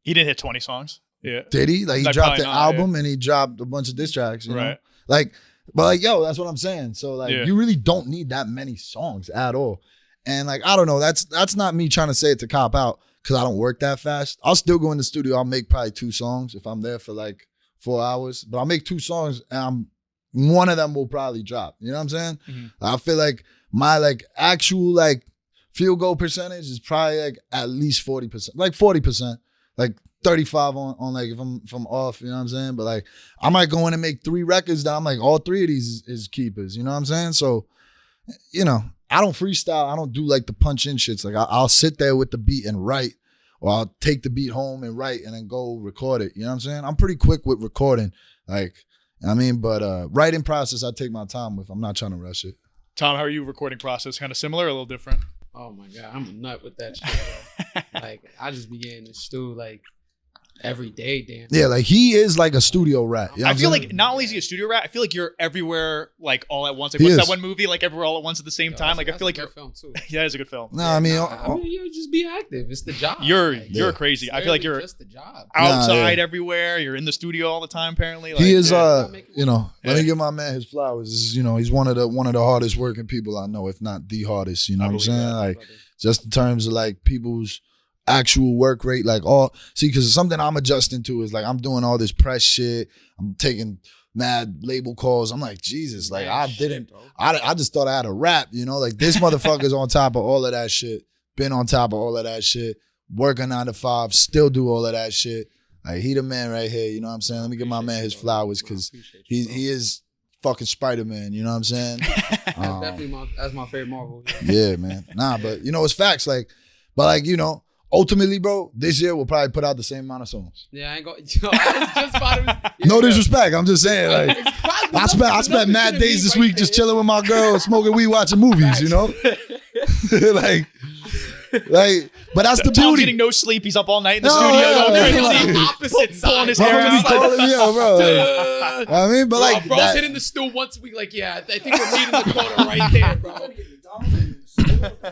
he didn't hit 20 songs. Yeah. Did he? Like he Like, dropped probably an not, album and he dropped a bunch of diss tracks. You know? Right. Like, but like, yo, that's what I'm saying. So like, Yeah. you really don't need that many songs at all. And like, I don't know. That's not me trying to say it to cop out because I don't work that fast. I'll still go in the studio. I'll make probably 2 songs if I'm there for like 4 hours. But I'll make 2 songs and one of them will probably drop. You know what I'm saying? Mm-hmm. I feel like my like actual like field goal percentage is probably like at least 40%, like 40%, like 35 on like if I'm off, you know what I'm saying? But like I might go in and make 3 records that I'm like all 3 of these is keepers, you know what I'm saying? So, you know, I don't freestyle. I don't do like the punch in shits. Like I'll sit there with the beat and write, or I'll take the beat home and write and then go record it. You know what I'm saying? I'm pretty quick with recording. Like, I mean, but writing process I take my time with. I'm not trying to rush it. Tom, how are you recording process? Kind of similar or a little different? Oh my God, I'm a nut with that shit, bro. Like I just be getting the stew like every day, damn. Yeah, like he is like a studio rat. You know I what feel I'm saying? like not only is he a studio rat, I feel like you're everywhere, like all at once. Like He what's is. that one movie? Like everywhere all at once at the same time. Like I feel like you're. film too. Yeah, it's a good film. No, I mean, You just be active. It's the job. You're Like, crazy. I it's feel like literally you're just the job. outside yeah. everywhere. You're in the studio all the time. Apparently, like, he is, yeah. you know, let Yeah. me give my man his flowers. This is, you know, he's one of the hardest working people I know, if not the hardest. You know I what I'm believe saying? that, Like, just in terms of like people's actual work rate, like because something I'm adjusting to is like I'm doing all this press shit. I'm taking mad label calls. I'm like, Jesus, like I just thought I had a rap, you know, like this motherfucker's on top of all of that shit, been on top of all of that shit, working 9 to 5, still do all of that shit. Like he the man right here, you know what I'm saying? Let me give my man his flowers because he is fucking Spider-Man, you know what I'm saying? Definitely that's my favorite Marvel. Yeah, man. Nah, but you know, it's facts. Like, but like, you know, ultimately, bro, this year we'll probably put out the same amount of songs. Yeah, I ain't going. Yo, I was just about to. No disrespect. I'm just saying, like, I spent mad days this week just chilling with my girl, smoking weed, watching movies. You know, like, but that's the Tom's beauty. getting no sleep. He's up all night in the No, studio. yeah, going yeah, crazy. like- opposite Pulling his side. hair Motherfuckers out. be calling me out, bro. Like, I mean, but like Bro's that, hitting the stool once a week. Like, yeah, I think we're meeting the corner right there, bro.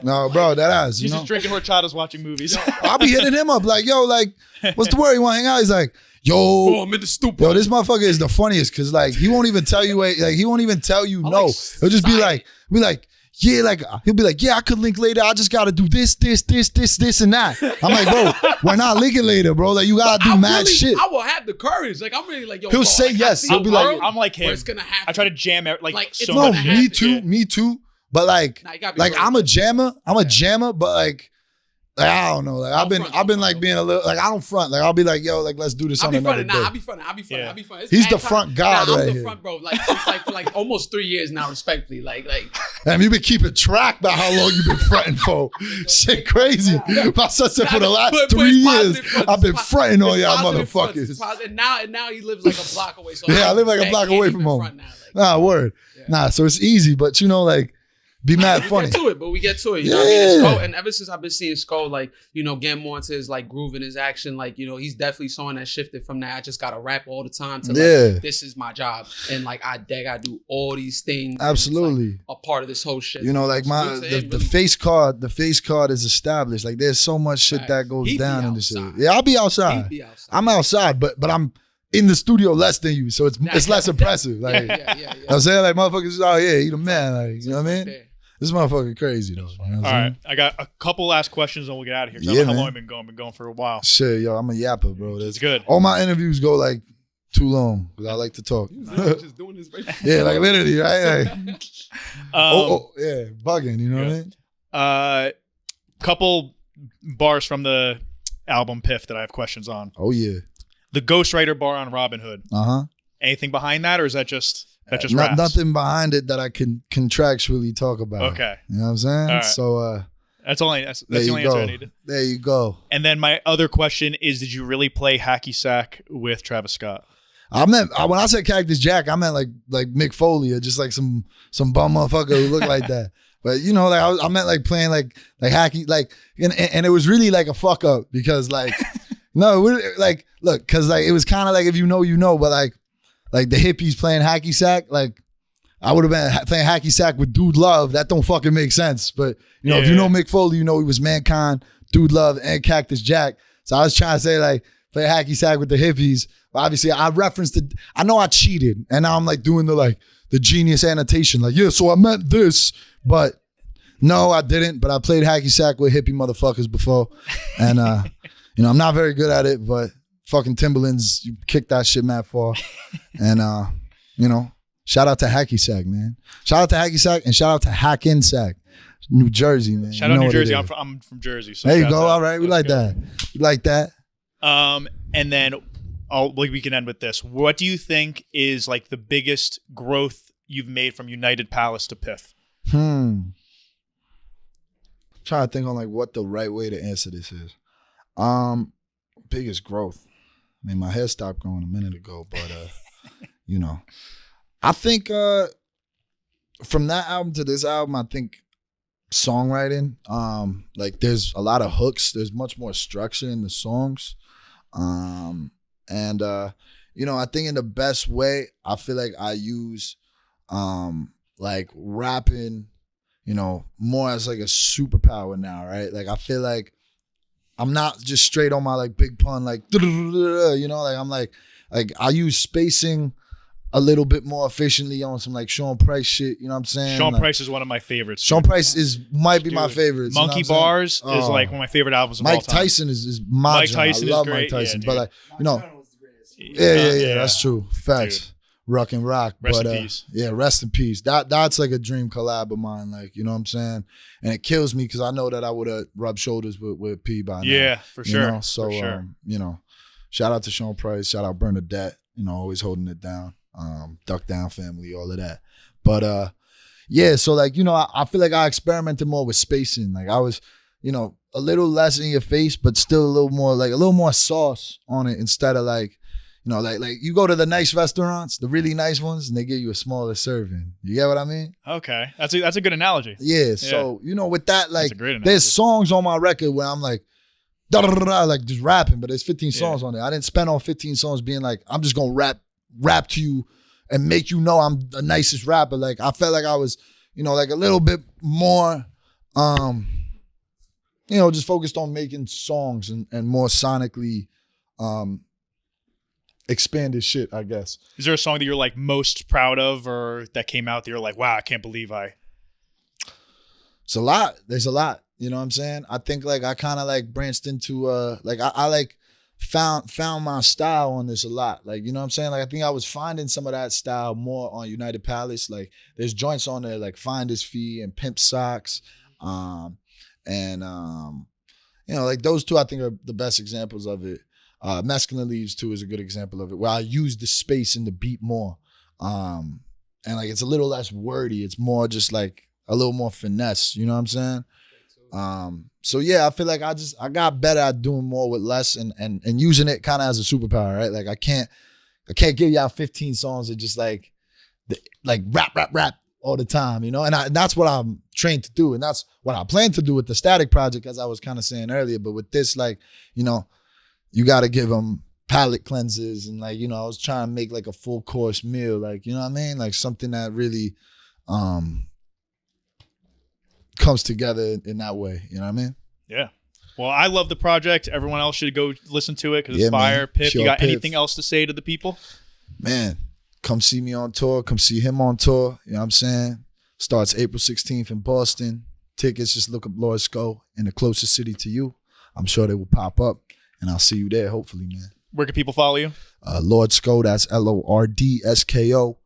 no, bro, that ass. You He's know, just drinking horchatas, watching movies. I'll be hitting him up like, yo, like, what's the word? You want to hang out? He's like, Bro, yo, I'm in the stoop. yo, this motherfucker is the funniest because like he won't even tell you, like he won't even tell you no. like He'll just be silent. like, yeah, like he'll be like, yeah, I could link later. I just gotta do this, and that. I'm like, bro, we're not linking later, bro. Like you gotta do mad shit. I will have the courage. Like I'm really like, yo. He'll bro, say like, yes. I see He'll a be like- world I'm like him. where it's gonna happen. I try to jam like Like, so it's No, much. gonna happen. me too. But like, Nah, you gotta be like real. I'm a jammer. I'm a jammer, but like I don't know. Like I've been like being a little like I don't front. Like I'll be like, yo, like let's do this I'll on be another fronting. day. Nah, I'll be fronting. It's He's bad the front god I'm right the here. front, bro. Like since like for like almost 3 years now, respectfully. Like Damn, you been keeping track about how long you been fronting for. Shit crazy. My son said for the last But 3 it's years, positive fronts. I've been It's fronting on it's y'all positive fronts. motherfuckers. It's positive. And now he lives like a block away. So Yeah, I live like a can't block away even from home. front now, like, Nah, word. Yeah. Nah, so it's easy, but you know, like, be mad we funny. get to it, but we get to it. You know what I mean? Yeah. Sko, and ever since I've been seeing Sko, like, you know, getting more into his like groove and his action, like, you know, he's definitely showing that shifted from that I just gotta rap all the time to like, Yeah. this is my job. And like I gotta do all these things. and it's, Absolutely. like, a part of this whole shit. You know, like Salute to him, the really. face card is established. Like there's so much shit that goes He be down in this shit. outside. Yeah, I'll be outside. He'd be outside. I'm outside, but I'm in the studio less than you, so it's less impressive. Like yeah. I'm saying, like motherfuckers is out here, he the man. Like you know what I mean? Yeah. This motherfucker crazy though. You know what All I'm right, I got a couple last questions and we'll get out of here. 'cause I Yeah, don't know how man. long I've been going. Been going for a while. saying? Shit, yo, I'm a yapper, bro. It's good. All my interviews go like too long because I like to talk. Just doing this right Yeah, like literally, right? Like, yeah, bugging. You know what I mean? Couple bars from the album PIFF that I have questions on. Oh yeah. The Ghostwriter bar on Robin Hood. Anything behind that, or is that just raps? Nothing behind it that I can contractually talk about. Okay. You know what I'm saying? All right. So That's that's there the you only answer I go. needed. There you go. And then my other question is, did you really play hacky sack with Travis Scott? When I said Cactus Jack, I meant like Mick Foley or just like some bum motherfucker who looked like that. But you know, like I meant like playing like hacky, like and it was really like a fuck up because like no, like look, because like it was kind of like if you know, you know, but like the hippies playing hacky sack, like I would have been playing hacky sack with Dude Love. That don't fucking make sense. But you know, if you know Mick Foley, you know he was Mankind, Dude Love, and Cactus Jack. So I was trying to say like play hacky sack with the hippies. But obviously, I referenced it. I know I cheated, and now I'm like doing the genius annotation, like so I meant this. But no, I didn't. But I played hacky sack with hippie motherfuckers before. And, you know, I'm not very good at it, but fucking Timberlands, you kick that shit mad far. And, you know, shout out to hacky sack, man. Shout out to hacky sack and shout out to Hackin' Sack, New Jersey, man. Shout out New Jersey. I'm from Jersey. So there you go. All right. We like that. We like that. And then we can end with this. What do you think is like the biggest growth you've made from United Palace to PIFF? Trying to think on like what the right way to answer this is. Biggest growth. I mean, my hair stopped growing a minute ago, but you know, I think from that album to this album, I think songwriting, like there's a lot of hooks. There's much more structure in the songs, and you know, I think in the best way, I feel like I use like rapping, you know, more as like a superpower now, right? Like I feel like I'm not just straight on my like big pun, like you know, like I'm like I use spacing a little bit more efficiently on some like Sean Price shit, you know what I'm saying? Sean like, Price is one of my favorites. Sean Price might be my favorite. Monkey you know Bars is like one of my favorite albums of all Mike time. Tyson is my Mike Tyson I love is great. Mike Tyson, Yeah, but like you know, yeah, that's true. Facts. Dude. Rock and rock. Rest but, in peace. Yeah, rest in peace. That's like a dream collab of mine, like, you know what I'm saying? And it kills me because I know that I would have rubbed shoulders with P by now. Yeah, for sure. You know? So, for sure. you know, shout out to Sean Price, shout out Bernadette, you know, always holding it down. Duck Down family, all of that. But yeah, so like, you know, I feel like I experimented more with spacing. Like I was, you know, a little less in your face, but still a little more sauce on it instead of like, you know, like you go to the nice restaurants, the really nice ones, and they give you a smaller serving. You get what I mean? Okay. That's a good analogy. Yeah. So, you know, with that, like there's there's songs on my record where I'm like, da da da da, like just rapping, but there's 15 songs on there. I didn't spend all 15 songs being like, I'm just gonna rap to you and make you know I'm the nicest rapper. Like I felt like I was, you know, like a little bit more you know, just focused on making songs and more sonically expanded shit, I guess. Is there a song that you're like most proud of or that came out that you're like, wow, I can't believe It's a lot. There's a lot. You know what I'm saying? I think like I kind of like branched into like I like found my style on this a lot. Like, you know what I'm saying? Like I think I was finding some of that style more on United Palace. Like there's joints on there like Finder's Fee and Pimp Socks. And you know, like those two I think are the best examples of it. Mescaline Leaves too is a good example of it, where I use the space in the beat more. And like it's a little less wordy. It's more just like a little more finesse, you know what I'm saying? So yeah, I feel like I got better at doing more with less and using it kind of as a superpower, right? Like I can't give y'all 15 songs that just like rap all the time, you know? And that's what I'm trained to do. And that's what I plan to do with the Statik project, as I was kind of saying earlier. But with this, like, you know, you got to give them palate cleanses. And like, you know, I was trying to make like a full course meal, like, you know what I mean? Like something that really comes together in that way. You know what I mean? Yeah. Well, I love the project. Everyone else should go listen to it because it's fire. PIFF, Sure, you got PIFF. anything else to say to the people? Man, come see me on tour. Come see him on tour. You know what I'm saying? Starts April 16th in Boston. Tickets, just look up Lord Sko in the closest city to you. I'm sure they will pop up, and I'll see you there, hopefully, man. Where can people follow you? Lord Sko, that's LORDSKO.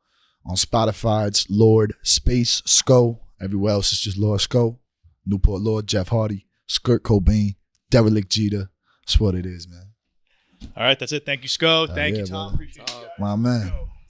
On Spotify, it's Lord Space Sko. Everywhere else, it's just Lord Sko. Newport Lord, Jeff Hardy, Skirt Cobain, Derelict Jeter. That's what it is, man. All right, that's it. Thank you, Sko. Thank yeah, you, Tom. brother. Appreciate you guys. My man.